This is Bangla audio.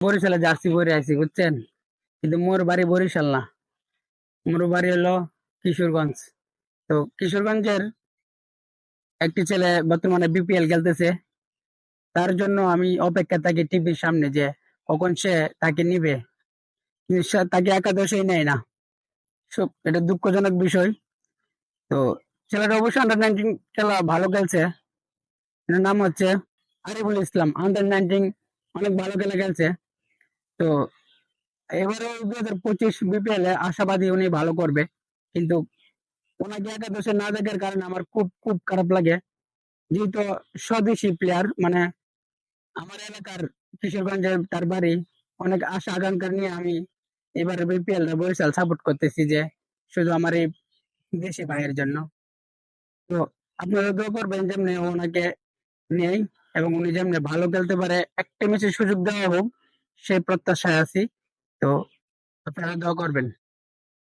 বরিশালে জার্সি পরে আছি বুঝছেন, কিন্তু মোর বাড়ি বরিশাল না, মোর বাড়ি হলো কিশোরগঞ্জ। তো কিশোরগঞ্জের একটি ছেলে বর্তমানে বিপিএল খেলতেছে, তার জন্য আমি অপেক্ষা থাকি টিভির সামনে যে কখন সে তাকে নিবে, কিন্তু সে তাকে একাদশেই নেয় না। এটা দুঃখজনক বিষয়। তো ছেলেটা অবশ্যই আন্ডার 19 খেলা ভালো খেলছে। এর নাম হচ্ছে আরিফুল ইসলাম, আন্ডার 19 অনেক ভালো খেলা খেলছে। তো এবারে 2025 বিপিএল এ আশাবাদী উনি ভালো করবে, কিন্তু ওনাকে একাদশে না দেখার কারণে আমার খুব খুব খারাপ লাগে। যেহেতু স্বদেশি প্লেয়ার, মানে আমার এলাকার কিশোরগঞ্জের তার বাড়ি, অনেক আশা আকাঙ্ক্ষা নিয়ে আমি এবারে বিপিএল বরিশাল সাপোর্ট করতেছি, যে শুধু আমার এই দেশি ভাইয়ের জন্য। তো আপনারা দোয়া করবেন যেমনি ওনাকে নেই, এবং উনি যেমনি ভালো খেলতে পারে, একটা ম্যাচের সুযোগ দেওয়া হোক সেই প্রত্যাশায় আছি। তো আপনারা দোয়া করবেন।